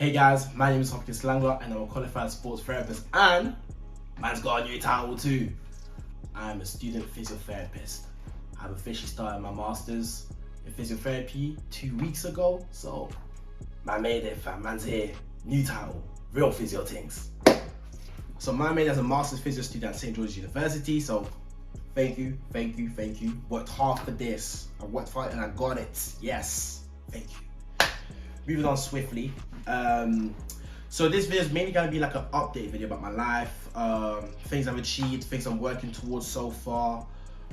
Hey guys, my name is Hopkins Slangler and I'm a qualified sports therapist, and man's got a new title too. I'm a student physiotherapist. I've officially started my masters in physiotherapy 2 weeks ago, so man made it, fam. Man's here, new title, real physio things. So man made as a master's physio student at St. George's University, so thank you. Worked hard for this. I worked hard and I got it. Yes, thank you. Moving on swiftly. So this video is mainly going to be like an update video about my life, things I've achieved, things I'm working towards so far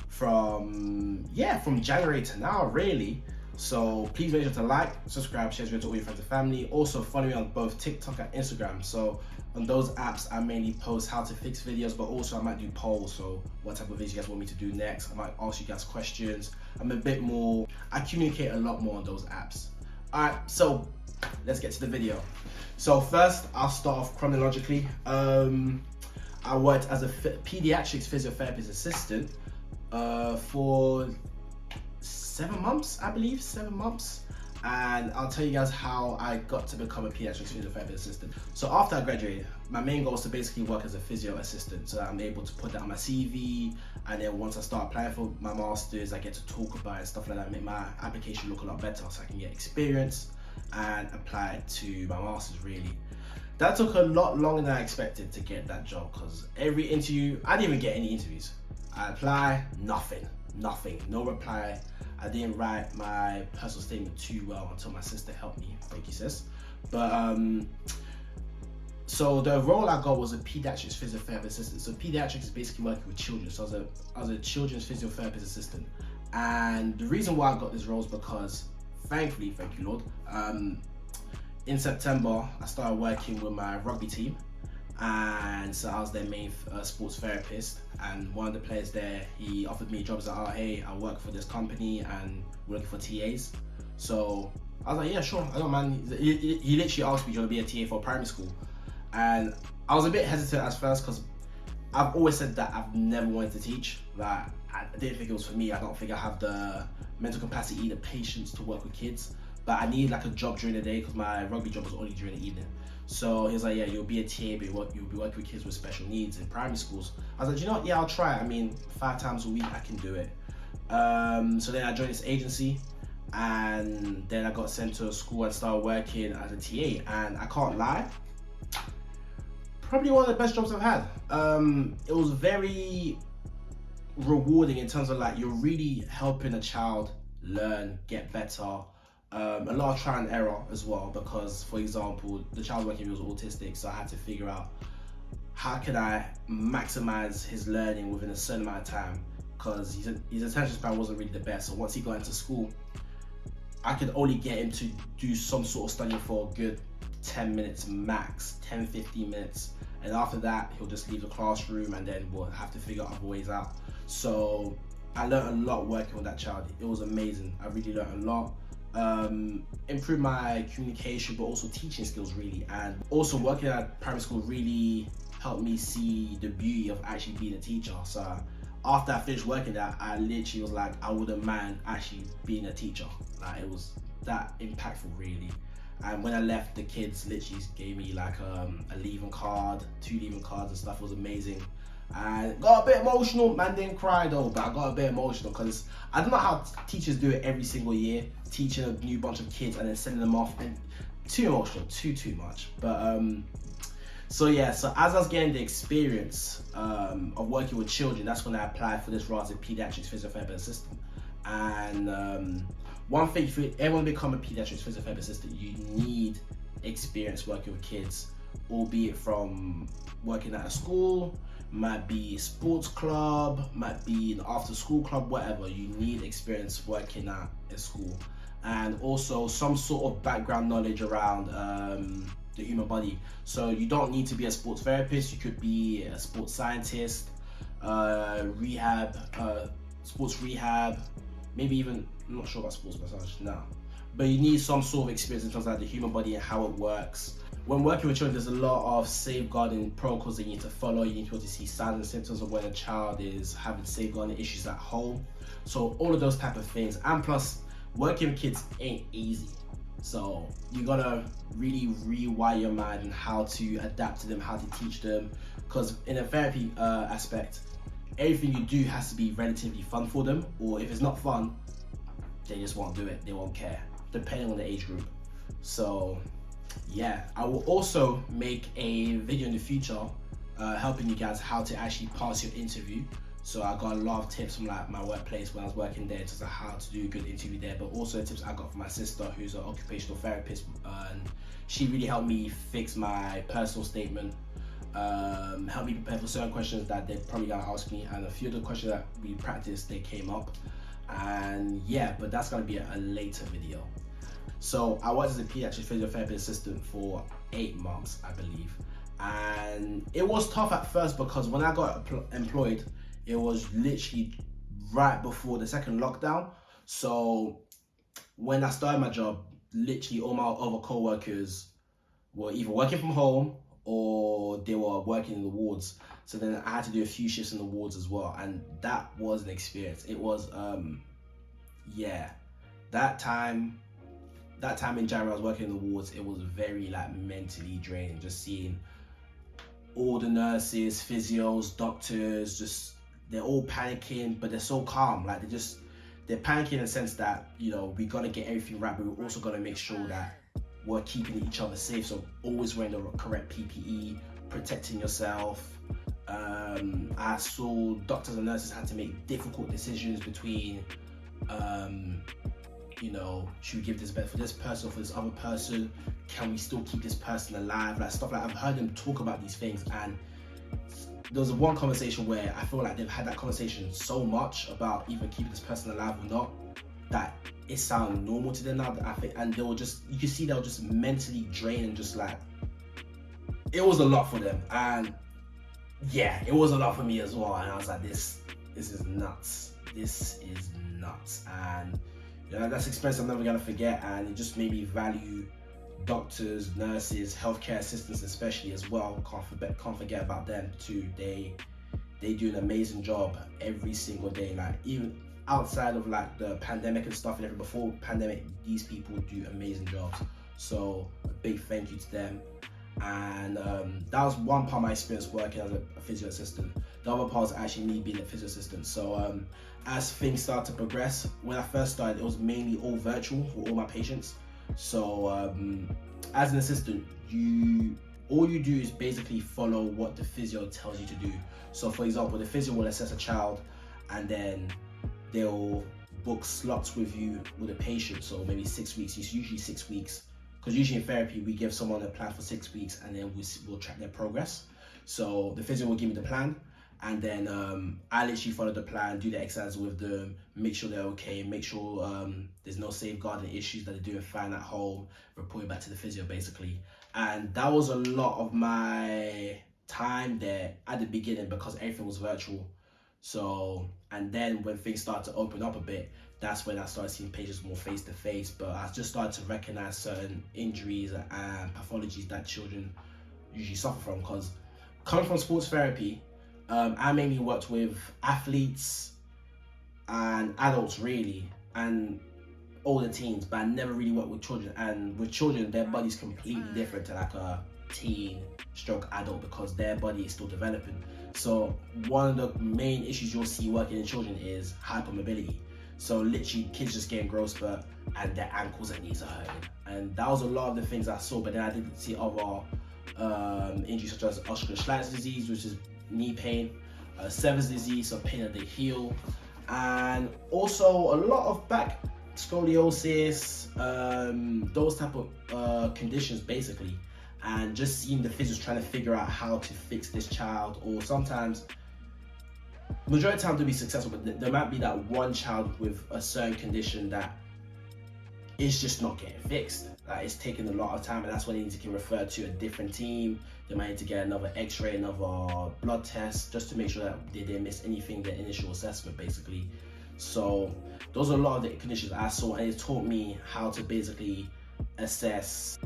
from January to now, really. So please make sure to like, subscribe, share this video to all your friends and family. Also follow me on both TikTok and Instagram. So on those apps, I mainly post how to fix videos, but also I might do polls. So what type of videos you guys want me to do next? I might ask you guys questions. I communicate a lot more on those apps. Alright, so let's get to the video. So first, I'll start off chronologically. I worked as a pediatrics physiotherapist assistant for 7 months, I believe, 7 months. And I'll tell you guys how I got to become a pediatrics physiotherapist assistant. So after I graduated, my main goal was to basically work as a physio assistant so that I'm able to put that on my CV. And then once I start applying for my masters, I get to talk about it and stuff like that, make my application look a lot better so I can get experience and apply it to my masters, really. That took a lot longer than I expected to get that job, because every interview, I didn't even get any interviews. I apply, nothing, no reply. I didn't write my personal statement too well until my sister helped me. Thank you, sis. But so the role I got was a pediatrics physiotherapist assistant. So pediatrics is basically working with children. So I was a children's physiotherapist assistant. And the reason why I got this role is because, thankfully, thank you Lord, in September I started working with my rugby team. And so I was their main sports therapist, and one of the players there, he offered me a job. He's like, oh hey, I work for this company and we're looking for TAs. So I was like, yeah, sure, I don't mind. He literally asked me, do you want to be a TA for primary school? And I was a bit hesitant at first, because I've always said that I've never wanted to teach. Like, I didn't think it was for me. I don't think I have the mental capacity, the patience to work with kids. But I need like a job during the day, because my rugby job was only during the evening. So he was like, yeah, you'll be a TA, but you'll be working with kids with special needs in primary schools. I was like, you know what? Yeah, I'll try. I mean, 5 times a week, I can do it. So then I joined this agency, and then I got sent to a school and started working as a TA. And I can't lie, probably one of the best jobs I've had. It was very rewarding in terms of like, you're really helping a child learn, get better. A lot of trial and error as well, because for example, the child working with was autistic, so I had to figure out how can I maximize his learning within a certain amount of time, because his attention span wasn't really the best. So once he got into school, I could only get him to do some sort of studying for a good 10 minutes max, 10-15 minutes, and after that he'll just leave the classroom, and then we'll have to figure other ways out. So I learned a lot working with that child. It was amazing. I really learned a lot. Improved my communication, but also teaching skills, really. And also working at primary school really helped me see the beauty of actually being a teacher. So after I finished working there, I literally was like, I wouldn't mind actually being a teacher. Like, it was that impactful, really. And when I left, the kids literally gave me like a leaving card, 2 leaving cards and stuff. It was amazing. I got a bit emotional. Man didn't cry though, but I got a bit emotional, because I don't know how teachers do it every single year, teaching a new bunch of kids and then sending them off, and too emotional, too much. But so yeah, so as I was getting the experience of working with children, that's when I applied for this role as a pediatrics physiotherapist assistant. And one thing, for everyone to become a pediatrics physiotherapist assistant, you need experience working with kids, albeit from working at a school, might be sports club, might be an after school club, whatever. You need experience working at a school, and also some sort of background knowledge around the human body. So you don't need to be a sports therapist. You could be a sports scientist, sports rehab, maybe even, I'm not sure about sports massage now, but you need some sort of experience in terms of like the human body and how it works. When working with children, there's a lot of safeguarding protocols that you need to follow. You need to be able to see signs and symptoms of when a child is having safeguarding issues at home. So all of those type of things. And plus, working with kids ain't easy. So you gotta really rewire your mind and how to adapt to them, how to teach them. Because in a therapy aspect, everything you do has to be relatively fun for them, or if it's not fun, they just won't do it, they won't care, depending on the age group. So yeah, I will also make a video in the future helping you guys how to actually pass your interview. So I got a lot of tips from like my workplace when I was working there, just how to do a good interview there, but also tips I got from my sister who's an occupational therapist, and she really helped me fix my personal statement, helped me prepare for certain questions that they're probably gonna ask me, and a few of the questions that we practiced, they came up. And yeah, but that's gonna be a later video. So I worked as a pediatric physiotherapy assistant for 8 months, I believe. And it was tough at first because when I got employed, it was literally right before the second lockdown. So when I started my job, literally all my other co-workers were either working from home or they were working in the wards. So then I had to do a few shifts in the wards as well. And that was an experience. It was, yeah, that time in January I was working in the wards, it was very like mentally draining, just seeing all the nurses, physios, doctors, just they're all panicking, but they're so calm. Like they're panicking in the sense that, you know, we gotta get everything right, but we're also gonna make sure that we're keeping each other safe. So always wearing the correct PPE, protecting yourself. I saw doctors and nurses had to make difficult decisions between, you know, should we give this bed for this person or for this other person? Can we still keep this person alive? Like stuff like I've heard them talk about these things, and there was one conversation where I feel like they've had that conversation so much about either keeping this person alive or not, that it sounded normal to them now. I think, and they were just, you can see they were just mentally drained and just like, it was a lot for them. And yeah, it was a lot for me as well. And I was like, this is nuts. This is nuts. And you know, that's experience I'm never gonna forget. And it just made me value doctors, nurses, healthcare assistants especially as well. Can't forget about them too. They do an amazing job every single day. Like even outside of like the pandemic and stuff, and everything before pandemic, these people do amazing jobs. So a big thank you to them. And that was one part of my experience working as a physio assistant. The other part was actually me being a physio assistant. So as things started to progress, when I first started, it was mainly all virtual for all my patients. So as an assistant, all you do is basically follow what the physio tells you to do. So for example, the physio will assess a child and then they'll book slots with you with a patient. So maybe 6 weeks, it's usually 6 weeks. Because usually in therapy, we give someone a plan for 6 weeks and then we'll track their progress. So the physio will give me the plan, and then I literally follow the plan, do the exercises with them, make sure they're okay, make sure there's no safeguarding issues, that they're doing fine at home, report it back to the physio basically. And that was a lot of my time there at the beginning because everything was virtual. So, and then when things started to open up a bit, that's when I started seeing patients more face to face. But I just started to recognize certain injuries and pathologies that children usually suffer from. Because coming from sports therapy, I mainly worked with athletes and adults really, and older teens, but I never really worked with children. And with children, their body's completely different to like a teen stroke adult because their body is still developing. So one of the main issues you'll see working in children is hypermobility. So literally kids just getting growth spurt and their ankles and knees are hurting. And that was a lot of the things I saw, but then I did see other injuries such as osteoarthritis disease, which is knee pain, Sever's disease, so pain at the heel, and also a lot of back scoliosis, those type of conditions basically. And just seeing the physios trying to figure out how to fix this child, or sometimes, majority of the time to be successful, but there might be that one child with a certain condition that is just not getting fixed. Like it's taking a lot of time, and that's when they need to get referred to a different team. They might need to get another x-ray, another blood test, just to make sure that they didn't miss anything, the initial assessment basically. So those are a lot of the conditions I saw, and it taught me how to basically assess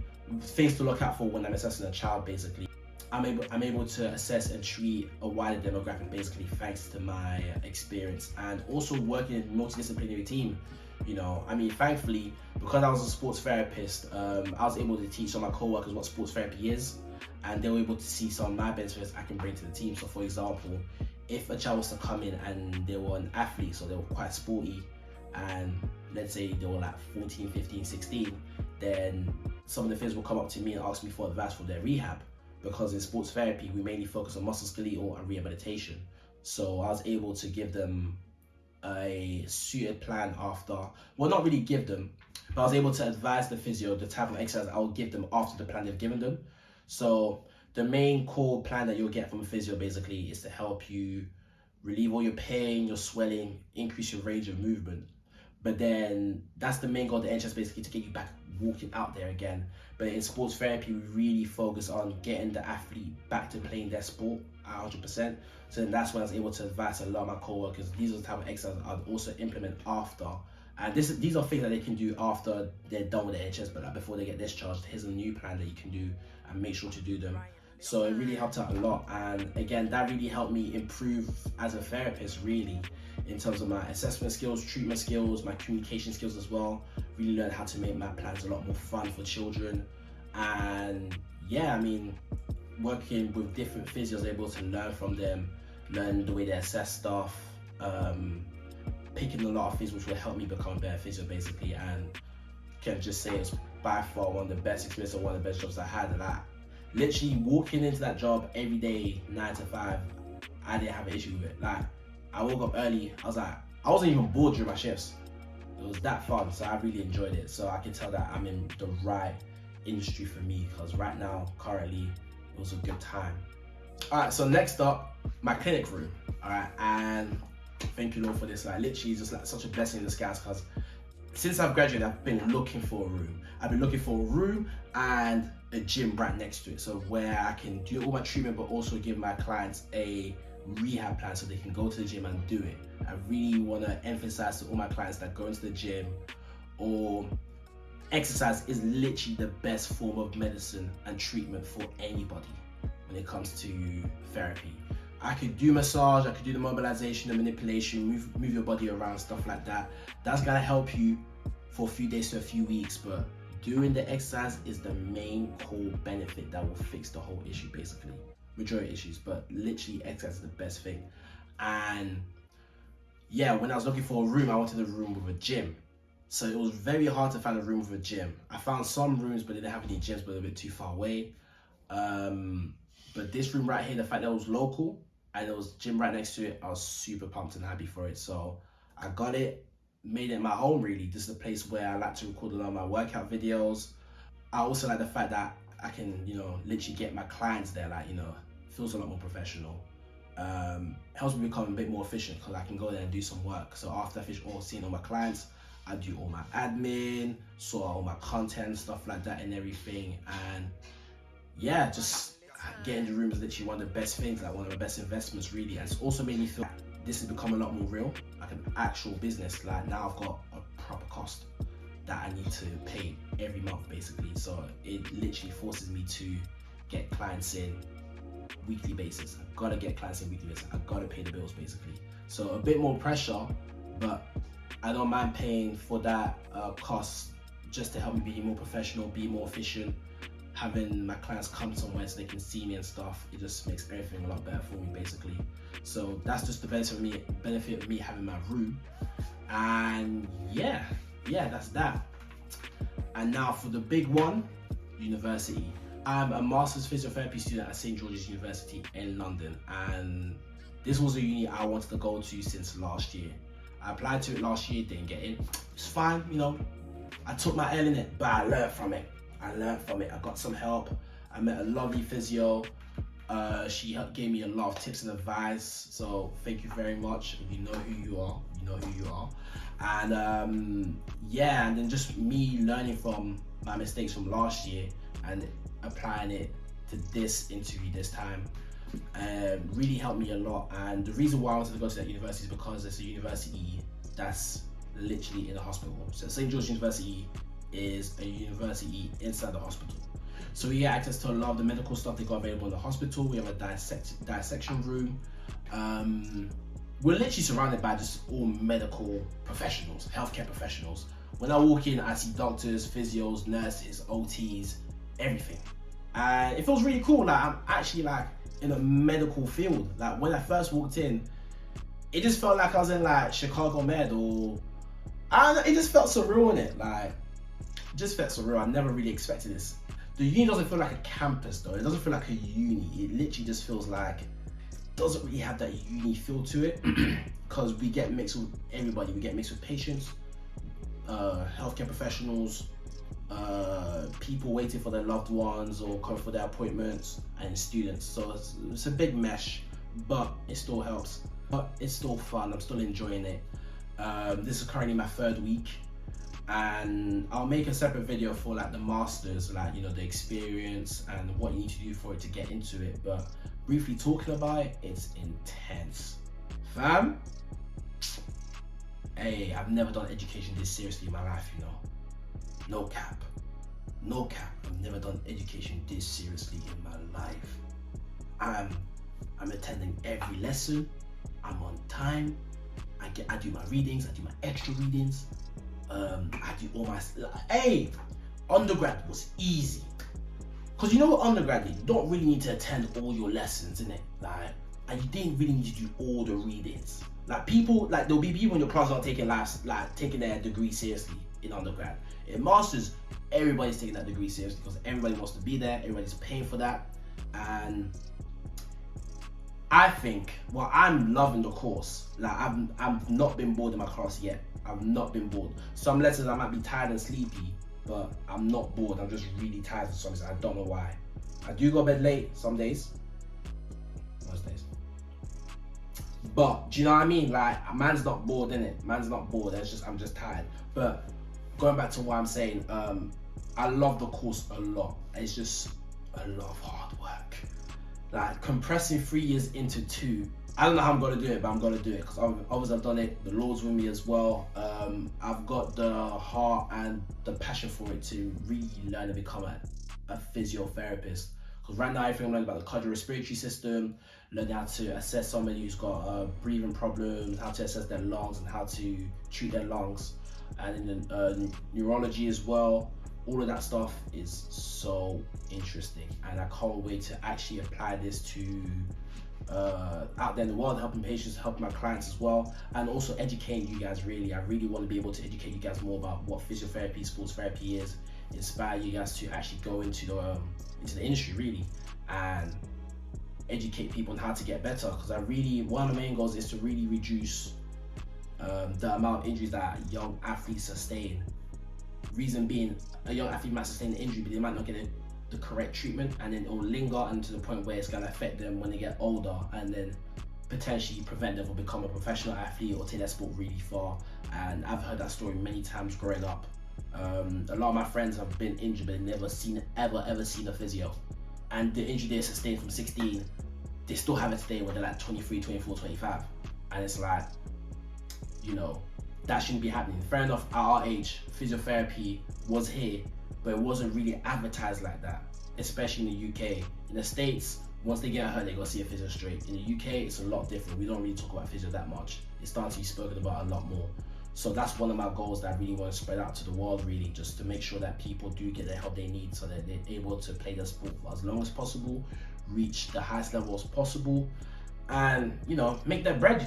things to look out for when I'm assessing a child basically. I'm able to assess and treat a wider demographic basically thanks to my experience, and also working in a multidisciplinary team. You know, I mean, thankfully, because I was a sports therapist, I was able to teach some of my co-workers what sports therapy is, and they were able to see some of my benefits I can bring to the team. So for example, if a child was to come in and they were an athlete, so they were quite sporty, and let's say they were like 14, 15, 16, then some of the things will come up to me and ask me for advice for their rehab, because in sports therapy, we mainly focus on musculoskeletal and rehabilitation. So I was able to give them a suited plan after, well, not really give them, but I was able to advise the physio the type of exercise I will give them after the plan they've given them. So the main core plan that you'll get from a physio basically is to help you relieve all your pain, your swelling, increase your range of movement. But then that's the main goal of the NHS, basically to get you back walking out there again. But in sports therapy, we really focus on getting the athlete back to playing their sport at 100%. So then that's when I was able to advise a lot of my co-workers. These are the type of exercises I'd also implement after. And these are things that they can do after they're done with the NHS, but like before they get discharged, here's a new plan that you can do and make sure to do them. So it really helped out a lot. And again, that really helped me improve as a therapist, really, in terms of my assessment skills, treatment skills, my communication skills as well. Really learned how to make my plans a lot more fun for children. And yeah, I mean, working with different physios, able to learn from them, learn the way they assess stuff, picking a lot of things which will help me become a better physio basically. And can just say it's by far one of the best experiences and one of the best jobs I had. And I literally walking into that job every day, 9 to 5, I didn't have an issue with it. Like, I woke up early, I wasn't even bored during my shifts. It was that fun, so I really enjoyed it. So I can tell that I'm in the right industry for me, because right now, currently, it was a good time. All right, so next up, my clinic room. All right, and thank you Lord for this. Like, literally, just like such a blessing in disguise, because since I've graduated, I've been looking for a room. I've been looking for a room and a gym right next to it, so where I can do all my treatment, but also give my clients a rehab plan so they can go to the gym and do it. I really want to emphasize to all my clients that going to the gym or exercise is literally the best form of medicine and treatment for anybody when it comes to therapy. I could do massage, I could do the mobilization, the manipulation, move your body around, stuff like that. That's gonna help you for a few days to a few weeks, but doing the exercise is the main core benefit that will fix the whole issue basically. Majority issues, but literally exercise is the best thing. And yeah, when I was looking for a room, I wanted a room with a gym. So it was very hard to find a room with a gym. I found some rooms, but they didn't have any gyms, but they were a bit too far away. But this room right here, the fact that it was local and there was a gym right next to it, I was super pumped and happy for it. So I got it, made it my home really. This is a place where I like to record a lot of my workout videos. I also like the fact that I can, literally get my clients there, feels a lot more professional. Helps me become a bit more efficient because I can go there and do some work. So after I finish seeing all my clients, I do all my admin, sort out all my content, stuff like that and everything. And yeah, just getting the room is literally one of the best things, like one of the best investments really. And it's also made me feel like this has become a lot more real, like an actual business. Like now I've got a proper cost that I need to pay every month basically. So it literally forces me to get clients in weekly basis. I've got to get clients in weekly basis. I've got to pay the bills basically. So a bit more pressure, but I don't mind paying for that cost just to help me be more professional, be more efficient. Having my clients come somewhere so they can see me and stuff, it just makes everything a lot better for me basically. So that's just the benefit of me having my room. And yeah, that's that. And now for the big one, university. I'm a master's physiotherapy student at St. George's University in London, and this was a uni I wanted to go to since last year. I applied to it last year, didn't get in. It's fine, I took my L in it, but I learned from it. I got some help. I met a lovely physio. She gave me a lot of tips and advice, so thank you very much. If you know who you are, you know who you are. And and then just me learning from my mistakes from last year and applying it to this interview this time really helped me a lot. And the reason why I wanted to go to that university is because it's a university that's literally in a hospital. So St. George's University is a university inside the hospital. So we get access to a lot of the medical stuff they got available in the hospital. We have a dissection room. we're literally surrounded by just all medical professionals, healthcare professionals. When I walk in, I see doctors, physios, nurses, OTs, everything. And it feels really cool. Like I'm actually like in a medical field. Like when I first walked in, it just felt like I was in like Chicago Med, or I don't know, it just felt surreal in it. Like, it just felt surreal. I never really expected this. The uni doesn't feel like a campus though. It doesn't feel like a uni. It literally just feels like, doesn't really have that uni feel to it, because we get mixed with everybody. We get mixed with patients, healthcare professionals, people waiting for their loved ones or coming for their appointments, and students. So it's a big mesh, but it still helps. But it's still fun. I'm still enjoying it. This is currently my 3rd week, and I'll make a separate video for like the masters, like, you know, the experience and what you need to do for it to get into it. But briefly talking about it, it's intense, fam. Hey, I've never done education this seriously in my life, you know. No cap, no cap. I've never done education this seriously in my life. I'm attending every lesson. I'm on time. I do my readings. I do my extra readings. I do all my. Hey, undergrad was easy. Cause you know what undergrad is? You don't really need to attend all your lessons, innit? Like, and you didn't really need to do all the readings. Like people, like there'll be people in your class not taking taking their degree seriously in undergrad. In masters, everybody's taking that degree seriously because everybody wants to be there. Everybody's paying for that, and I think, well, I'm loving the course. Like I've not been bored in my class yet. I've not been bored. Some lessons I might be tired and sleepy, but I'm not bored. I'm just really tired of some days. I don't know why. I do go to bed late some days. Most days. But do you know what I mean? Like, man's not bored, innit? Man's not bored. I'm just tired. But going back to what I'm saying, I love the course a lot. It's just a lot of hard work. Like compressing 3 years into 2. I don't know how I'm gonna do it, but I'm gonna do it because obviously I've done it. The Lord's with me as well. I've got the heart and the passion for it to really learn and become a physiotherapist. Because right now everything I'm learning about the cardiorespiratory system, learning how to assess somebody who's got breathing problems, how to assess their lungs and how to treat their lungs, and in neurology as well. All of that stuff is so interesting, and I can't wait to actually apply this to out there in the world, helping patients, helping my clients as well, and also educating you guys. Really, I really want to be able to educate you guys more about what physiotherapy, sports therapy is, inspire you guys to actually go into the industry really, and educate people on how to get better. Because one of the main goals is to really reduce the amount of injuries that young athletes sustain. Reason being, a young athlete might sustain an injury, but they might not get the correct treatment, and then it will linger and to the point where it's going to affect them when they get older, and then potentially prevent them from becoming a professional athlete or take their sport really far. And I've heard that story many times growing up. A lot of my friends have been injured, but they've never ever seen a physio. And the injury they sustained from 16, they still have it today when they're like 23, 24, 25. And it's like, you know, that shouldn't be happening. Fair enough, at our age, physiotherapy was here, but it wasn't really advertised like that, especially in the UK. In the States, once they get hurt, they go see a physio straight. In the UK, it's a lot different. We don't really talk about physio that much. It's starting to be spoken about a lot more. So that's one of my goals that I really want to spread out to the world, really, just to make sure that people do get the help they need so that they're able to play their sport for as long as possible, reach the highest level as possible, and, you know, make their bread,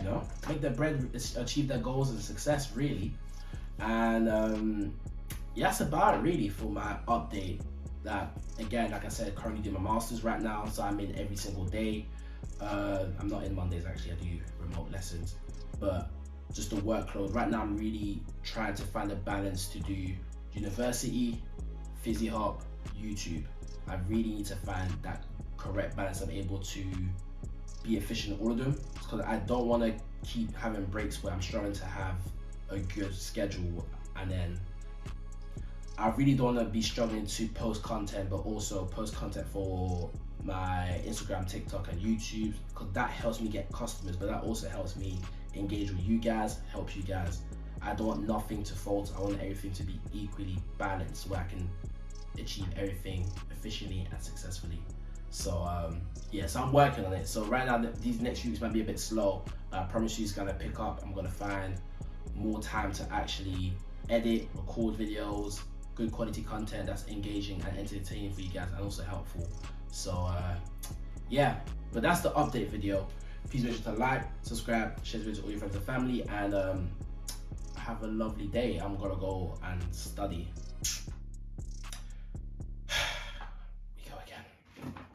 achieve their goals and success, really. And yeah, that's about it really for my update. That, again, like I said, currently doing my masters right now, so I'm in every single day. I'm not in Mondays, actually. I do remote lessons, but just the workload right now, I'm really trying to find a balance to do university, PhysiHop, YouTube. I really need to find that correct balance. I'm able to be efficient in all of them, because I don't want to keep having breaks where I'm struggling to have a good schedule, and then I really don't want to be struggling to post content, but also post content for my Instagram, TikTok, and YouTube, because that helps me get customers, but that also helps me engage with you guys, help you guys. I don't want nothing to falter. I want everything to be equally balanced, where I can achieve everything efficiently and successfully. So yeah, so I'm working on it. So right now, these next weeks might be a bit slow. I promise you it's gonna pick up. I'm gonna find more time to actually edit, record videos, good quality content that's engaging and entertaining for you guys, and also helpphul. So yeah, but that's the update video. Please make sure to like, subscribe, share this video to all your friends and family, and have a lovely day. I'm gonna go and study.